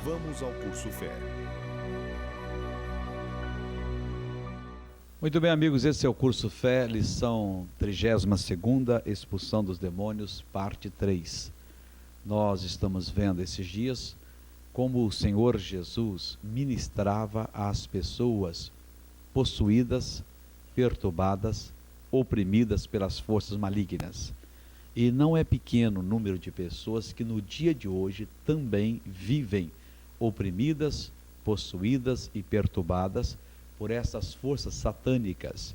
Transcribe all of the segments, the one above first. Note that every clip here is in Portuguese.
Vamos ao curso Fé. Muito bem, amigos, esse é o curso Fé, lição 32ª, expulsão dos demônios, parte 3. Nós estamos vendo esses dias como o Senhor Jesus ministrava às pessoas possuídas, perturbadas, oprimidas pelas forças malignas. E não é pequeno o número de pessoas que no dia de hoje também vivem oprimidas, possuídas e perturbadas por essas forças satânicas,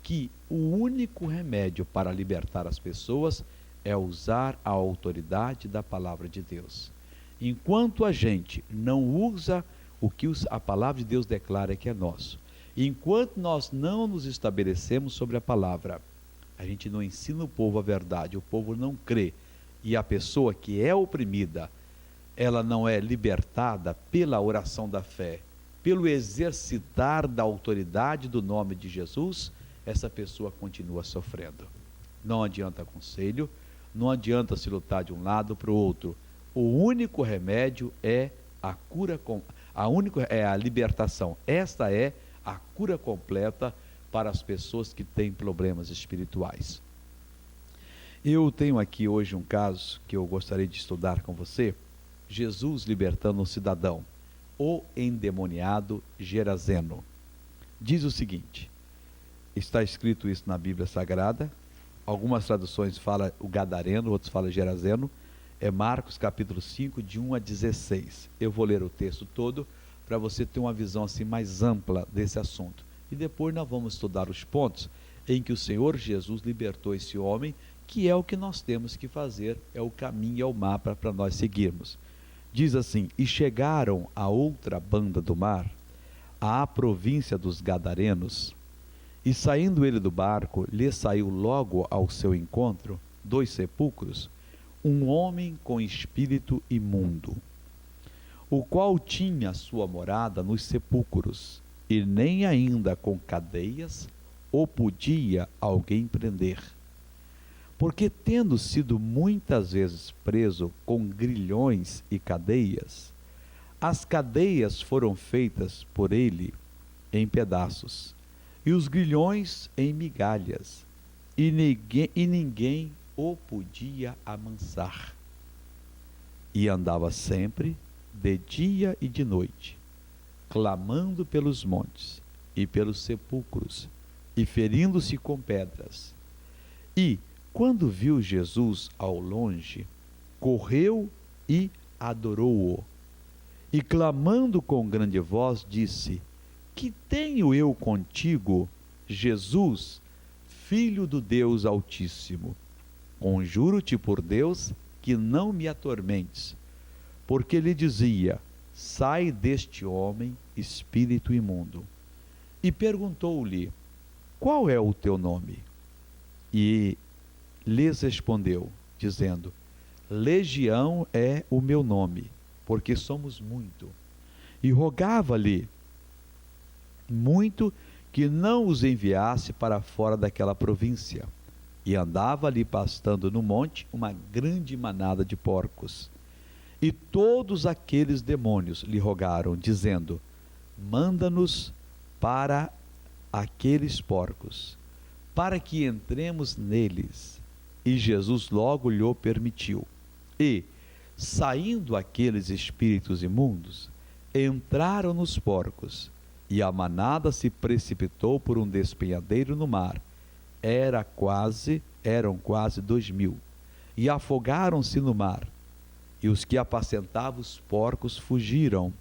que o único remédio para libertar as pessoas é usar a autoridade da palavra de Deus. Enquanto a gente não usa o que a palavra de Deus declara que é nosso, enquanto nós não nos estabelecemos sobre a palavra, a gente não ensina o povo a verdade, o povo não crê, e a pessoa que é oprimida, ela não é libertada pela oração da fé, pelo exercitar da autoridade do nome de Jesus, essa pessoa continua sofrendo. Não adianta conselho, não adianta se lutar de um lado para o outro. O único remédio é a cura, é a libertação. Esta é a cura completa para as pessoas que têm problemas espirituais. Eu tenho aqui hoje um caso que eu gostaria de estudar com você. Jesus libertando um cidadão, o endemoniado Gerazeno. Diz o seguinte, está escrito isso na Bíblia Sagrada, algumas traduções falam o Gadareno, outros falam Gerazeno, é Marcos capítulo 5, de 1 a 16. Eu vou ler o texto todo para você ter uma visão assim mais ampla desse assunto. E depois nós vamos estudar os pontos em que o Senhor Jesus libertou esse homem, que é o que nós temos que fazer, é o caminho, é o mapa para nós seguirmos. Diz assim, e chegaram a outra banda do mar, à província dos Gadarenos, e saindo ele do barco, lhe saiu logo ao seu encontro, 2 sepulcros, um homem com espírito imundo, o qual tinha sua morada nos sepulcros, e nem ainda com cadeias o podia alguém prender. Porque tendo sido muitas vezes preso com grilhões e cadeias, as cadeias foram feitas por ele em pedaços, e os grilhões em migalhas, e ninguém o podia amansar. E andava sempre, de dia e de noite, clamando pelos montes e pelos sepulcros, e ferindo-se com pedras. E, quando viu Jesus ao longe, correu e adorou-o. E clamando com grande voz, disse, que tenho eu contigo, Jesus, Filho do Deus Altíssimo? Conjuro-te por Deus que não me atormentes. Porque lhe dizia, sai deste homem, espírito imundo. E perguntou-lhe, qual é o teu nome? E lhes respondeu, dizendo, Legião é o meu nome, porque somos muito. E rogava-lhe muito que não os enviasse para fora daquela província. E andava ali pastando no monte uma grande manada de porcos. E todos aqueles demônios lhe rogaram, dizendo, manda-nos para aqueles porcos, para que entremos neles. E Jesus logo lhe permitiu. E, saindo aqueles espíritos imundos, entraram nos porcos, e a manada se precipitou por um despenhadeiro no mar. Eram quase 2.000, e afogaram-se no mar. E os que apacentavam os porcos fugiram,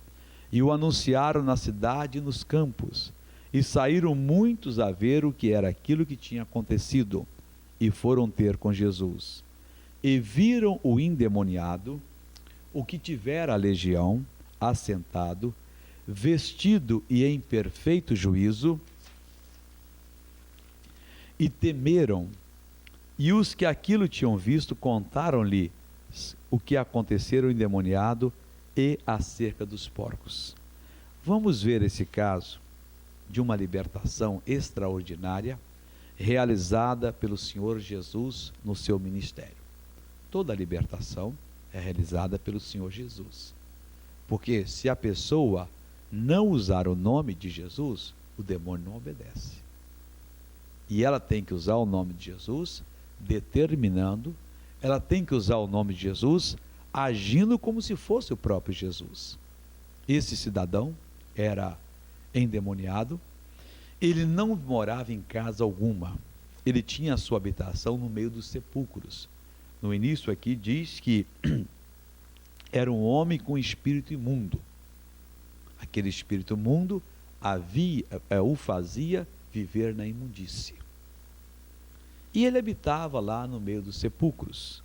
e o anunciaram na cidade e nos campos. E saíram muitos a ver o que era aquilo que tinha acontecido, e foram ter com Jesus. E viram o endemoniado, o que tivera a legião, assentado, vestido e em perfeito juízo, e temeram. E os que aquilo tinham visto contaram-lhe o que acontecera ao endemoniado e acerca dos porcos. Vamos ver esse caso de uma libertação extraordinária realizada pelo Senhor Jesus no seu ministério. Toda a libertação é realizada pelo Senhor Jesus. Porque se a pessoa não usar o nome de Jesus, o demônio não obedece. E ela tem que usar o nome de Jesus, determinando, ela tem que usar o nome de Jesus, agindo como se fosse o próprio Jesus. Esse cidadão era endemoniado, ele não morava em casa alguma, ele tinha a sua habitação no meio dos sepulcros. No início aqui diz que era um homem com espírito imundo. Aquele espírito imundo o fazia viver na imundície. E ele habitava lá no meio dos sepulcros.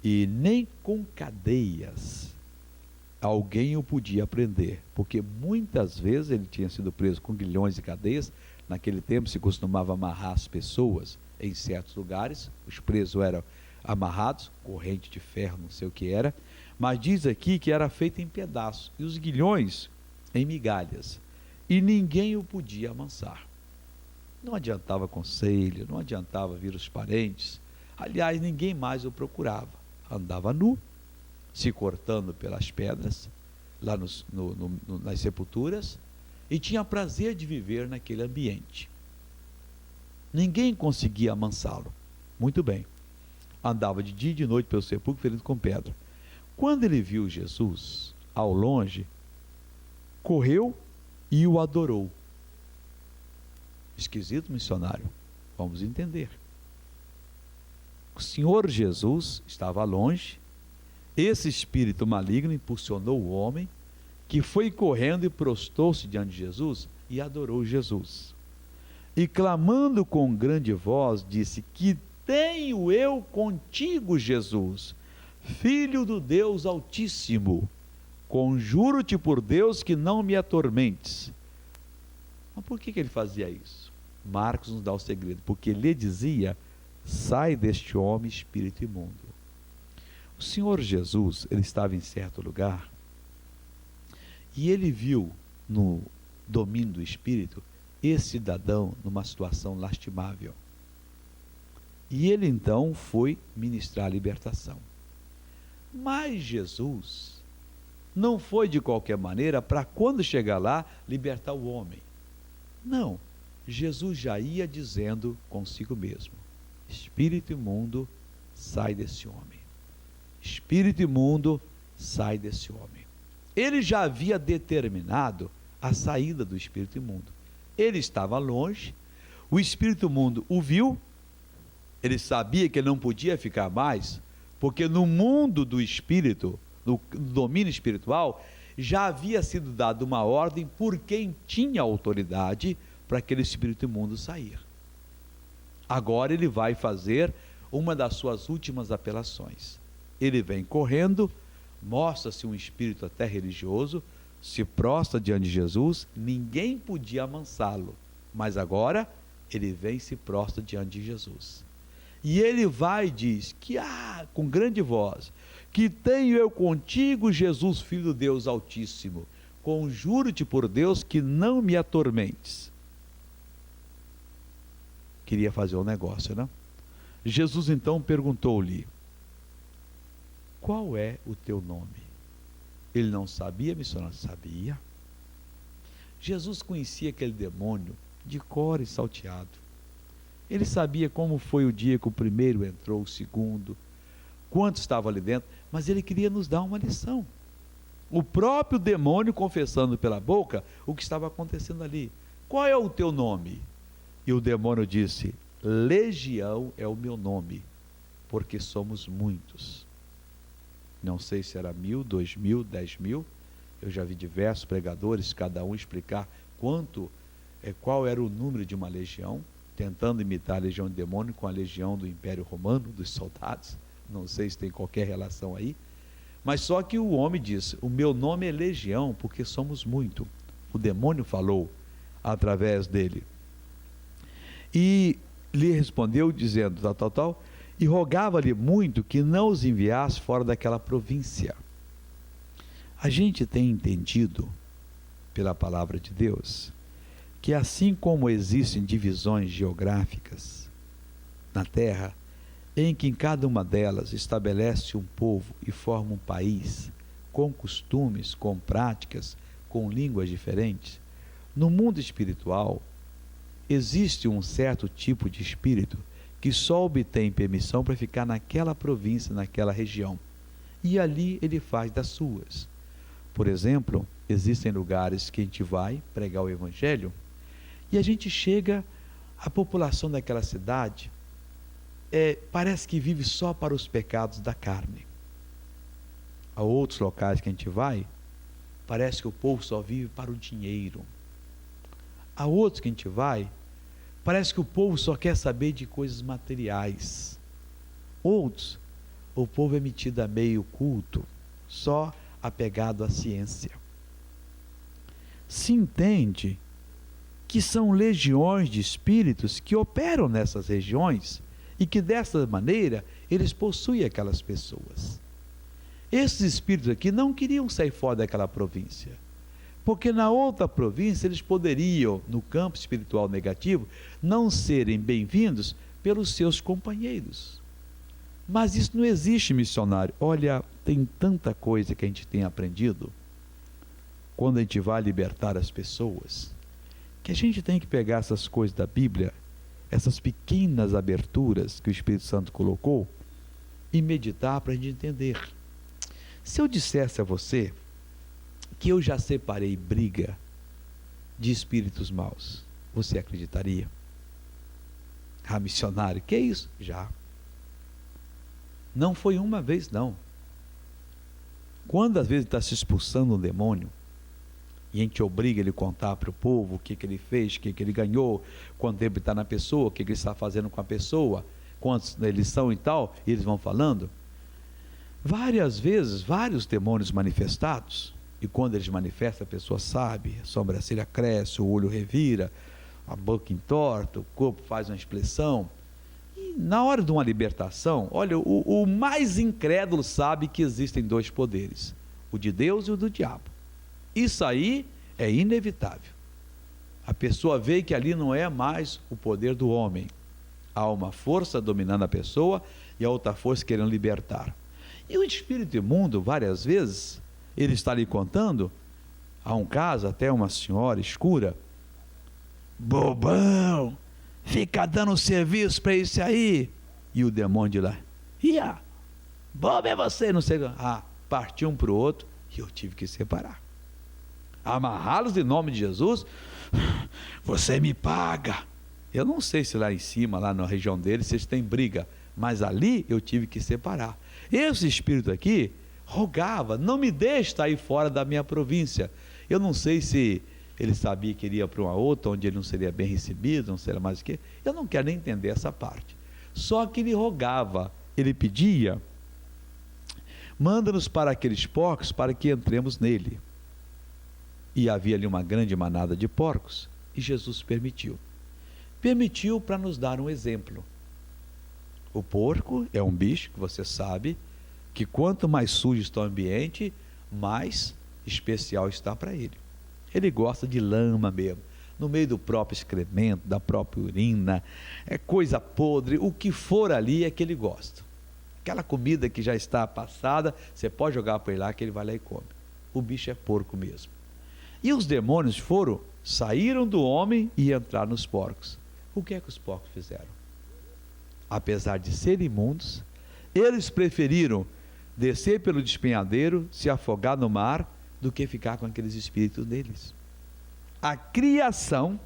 E nem com cadeias alguém o podia prender, porque muitas vezes ele tinha sido preso com grilhões e cadeias. Naquele tempo se costumava amarrar as pessoas em certos lugares, os presos eram amarrados, corrente de ferro, não sei o que era, mas diz aqui que era feito em pedaços, e os guilhões em migalhas, e ninguém o podia amansar. Não adiantava conselho, não adiantava vir os parentes, aliás, ninguém mais o procurava, andava nu, se cortando pelas pedras, lá nas sepulturas, e tinha prazer de viver naquele ambiente. Ninguém conseguia amansá-lo. Muito bem, andava de dia e de noite pelo sepulcro, ferido com pedra. Quando ele viu Jesus ao longe, correu e o adorou. Esquisito, missionário? Vamos entender. O Senhor Jesus estava longe, esse espírito maligno impulsionou o homem, que foi correndo e prostou-se diante de Jesus e adorou Jesus. E clamando com grande voz, disse: que tenho eu contigo, Jesus, Filho do Deus Altíssimo? Conjuro-te por Deus que não me atormentes. Mas por que ele fazia isso? Marcos nos dá o segredo, porque lhe dizia: sai deste homem, espírito imundo. O Senhor Jesus, ele estava em certo lugar, e ele viu no domínio do espírito esse cidadão numa situação lastimável. E ele então foi ministrar a libertação. Mas Jesus não foi de qualquer maneira para, quando chegar lá, libertar o homem. Não, Jesus já ia dizendo consigo mesmo: espírito imundo, sai desse homem. Espírito imundo, sai desse homem. Ele já havia determinado a saída do espírito imundo. Ele estava longe, o espírito imundo o viu, ele sabia que ele não podia ficar mais, porque no mundo do espírito, no domínio espiritual, já havia sido dada uma ordem por quem tinha autoridade para aquele espírito imundo sair. Agora ele vai fazer uma das suas últimas apelações. Ele vem correndo, mostra-se um espírito até religioso, se prostra diante de Jesus, ninguém podia amansá-lo, mas agora ele vem e se prostra diante de Jesus. E ele vai e diz que, com grande voz: que tenho eu contigo, Jesus, Filho do Deus Altíssimo, conjuro-te por Deus que não me atormentes. Queria fazer um negócio, né? Jesus então perguntou-lhe: qual é o teu nome? Ele não sabia, missionário? Sabia. Jesus conhecia aquele demônio de cor e salteado. Ele sabia como foi o dia que o primeiro entrou, o segundo, quanto estava ali dentro, mas ele queria nos dar uma lição. O próprio demônio confessando pela boca o que estava acontecendo ali. Qual é o teu nome? E o demônio disse: Legião é o meu nome, porque somos muitos. Não sei se era 1.000, 2.000, 10.000. Eu já vi diversos pregadores, cada um explicar qual era o número de uma legião, tentando imitar a legião de demônio com a legião do Império Romano, dos soldados. Não sei se tem qualquer relação aí. Mas só que o homem disse: o meu nome é Legião, porque somos muito. O demônio falou através dele. E lhe respondeu dizendo tal, e rogava-lhe muito que não os enviasse fora daquela província. A gente tem entendido, pela palavra de Deus, que assim como existem divisões geográficas na terra, em que em cada uma delas estabelece um povo e forma um país, com costumes, com práticas, com línguas diferentes. No mundo espiritual, existe um certo tipo de espírito que só obtém permissão para ficar naquela província, naquela região. E ali ele faz das suas. Por exemplo, existem lugares que a gente vai pregar o Evangelho e a gente chega, a população daquela cidade parece que vive só para os pecados da carne. Há outros locais que a gente vai, parece que o povo só vive para o dinheiro. Há outros que a gente vai, parece que o povo só quer saber de coisas materiais. Outros, o povo é metido a meio culto, só apegado à ciência. Se entende que são legiões de espíritos que operam nessas regiões e que dessa maneira eles possuem aquelas pessoas. Esses espíritos aqui não queriam sair fora daquela província, porque na outra província eles poderiam, no campo espiritual negativo, não serem bem-vindos pelos seus companheiros. Mas isso não existe, missionário. Olha, tem tanta coisa que a gente tem aprendido quando a gente vai libertar as pessoas, que a gente tem que pegar essas coisas da Bíblia, essas pequenas aberturas que o Espírito Santo colocou, e meditar para a gente entender. Se eu dissesse a você que eu já separei briga de espíritos maus, você acreditaria? Ah, missionário, que é isso? Já. Não foi uma vez, não. Quando às vezes está se expulsando um demônio, e a gente obriga ele a contar para o povo o que ele fez, o que ele ganhou, quanto tempo está na pessoa, o que ele está fazendo com a pessoa, quantos eles são e tal, e eles vão falando. Várias vezes, vários demônios manifestados, e quando eles manifestam, a pessoa sabe, a sobrancelha cresce, o olho revira, a boca entorta, o corpo faz uma expressão. E na hora de uma libertação, olha, o mais incrédulo sabe que existem dois poderes, o de Deus e o do diabo. Isso aí é inevitável. A pessoa vê que ali não é mais o poder do homem. Há uma força dominando a pessoa e a outra força querendo libertar. E o espírito imundo, várias vezes, ele está lhe contando, há um caso, até uma senhora escura, bobão, fica dando serviço para isso aí. E o demônio de lá, ia, bobo é você, não sei. Partiu um para o outro e eu tive que separar. Amarrá-los em nome de Jesus, você me paga. Eu não sei se lá em cima, lá na região deles, vocês têm briga, mas ali eu tive que separar. Esse espírito aqui rogava, não me deixe sair fora da minha província. Eu não sei se ele sabia que iria para uma outra, onde ele não seria bem recebido, não seria mais o que. Eu não quero nem entender essa parte. Só que ele rogava, ele pedia, manda-nos para aqueles porcos para que entremos nele. E havia ali uma grande manada de porcos, e Jesus permitiu. Permitiu para nos dar um exemplo. O porco é um bicho que você sabe que quanto mais sujo está o ambiente, mais especial está para ele. Ele gosta de lama mesmo, no meio do próprio excremento, da própria urina, é coisa podre, o que for ali é que ele gosta. Aquela comida que já está passada, você pode jogar para ele lá que ele vai lá e come. O bicho é porco mesmo. E os demônios saíram do homem e entraram nos porcos. O que é que os porcos fizeram? Apesar de serem imundos, eles preferiram descer pelo despenhadeiro, se afogar no mar, do que ficar com aqueles espíritos deles. A criação,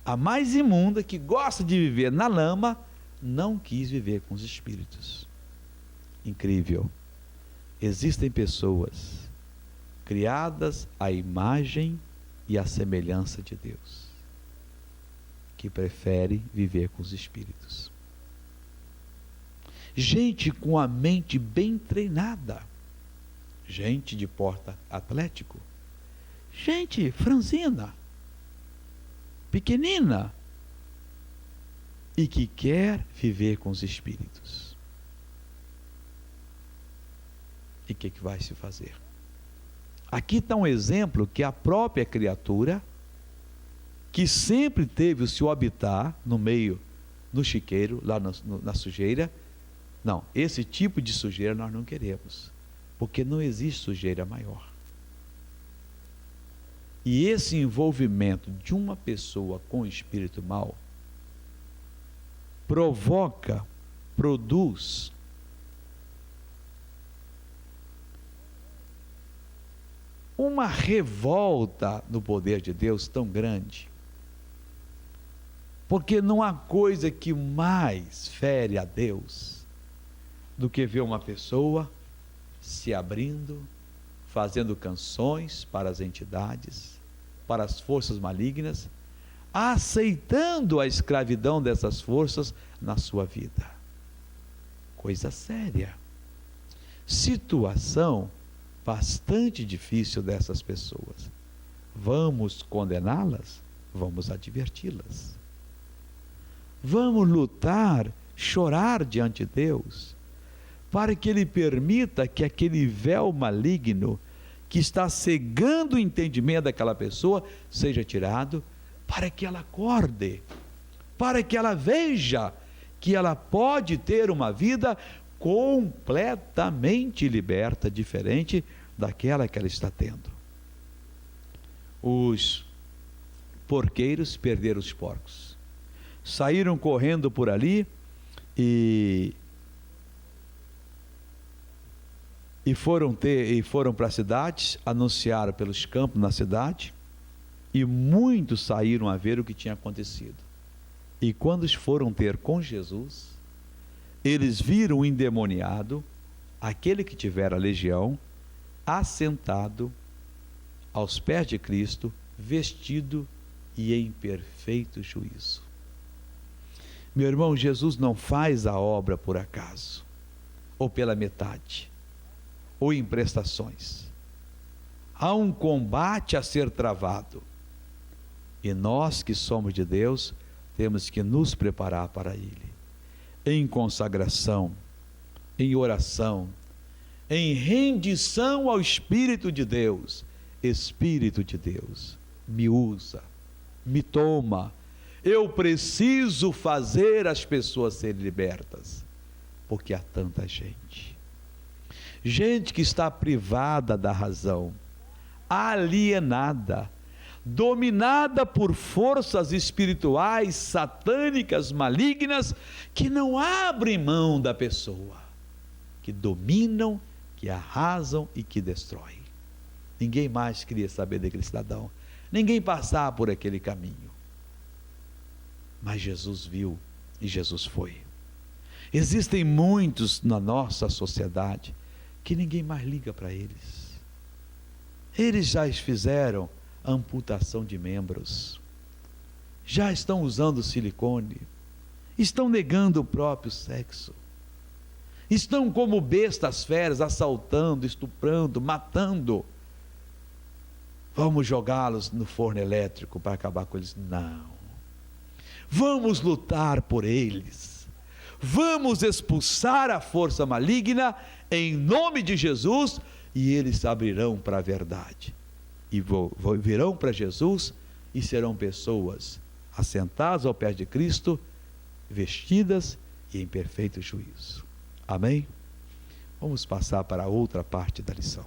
a mais imunda, que gosta de viver na lama, não quis viver com os espíritos. Incrível. Existem pessoas criadas à imagem e à semelhança de Deus, que preferem viver com os espíritos. Gente com a mente bem treinada, gente de porte atlético, gente franzina, pequenina, e que quer viver com os espíritos. E o que vai se fazer? Aqui está um exemplo que a própria criatura, que sempre teve o seu habitat no meio, no chiqueiro, lá na sujeira, não, esse tipo de sujeira nós não queremos. porque não existe sujeira maior. E esse envolvimento de uma pessoa com o espírito mau produz uma revolta no poder de Deus tão grande, porque não há coisa que mais fere a Deus do que ver uma pessoa se abrindo, fazendo canções para as entidades, para as forças malignas, aceitando a escravidão dessas forças na sua vida. Coisa séria. Situação bastante difícil dessas pessoas. Vamos condená-las? Vamos adverti-las. Vamos lutar, chorar diante de Deus, para que Ele permita que aquele véu maligno que está cegando o entendimento daquela pessoa seja tirado, para que ela acorde, para que ela veja que ela pode ter uma vida completamente liberta, diferente daquela que ela está tendo. Os porqueiros perderam os porcos, saíram correndo por ali e foram para as cidades, anunciaram pelos campos na cidade, e muitos saíram a ver o que tinha acontecido. E quando foram ter com Jesus, eles viram o endemoniado, aquele que tivera a legião, assentado aos pés de Cristo, vestido e em perfeito juízo. Meu irmão, Jesus não faz a obra por acaso, ou pela metade, ou em prestações. Há um combate a ser travado, e nós que somos de Deus temos que nos preparar para Ele, em consagração, em oração, em rendição ao Espírito de Deus. Espírito de Deus, me usa, me toma, eu preciso fazer as pessoas serem libertas, porque há tanta gente que está privada da razão, alienada, dominada por forças espirituais, satânicas, malignas, que não abrem mão da pessoa, que dominam, que arrasam e que destroem. Ninguém mais queria saber daquele cidadão, ninguém passar por aquele caminho. Mas Jesus viu e Jesus foi. Existem muitos na nossa sociedade que ninguém mais liga para eles. Eles já fizeram amputação de membros, já estão usando silicone, estão negando o próprio sexo, estão como bestas feras, assaltando, estuprando, matando. Vamos jogá-los no forno elétrico para acabar com eles? Não. Vamos lutar por eles, vamos expulsar a força maligna em nome de Jesus, e eles se abrirão para a verdade, e virão para Jesus, e serão pessoas assentadas ao pé de Cristo, vestidas e em perfeito juízo. Amém? Vamos passar para a outra parte da lição.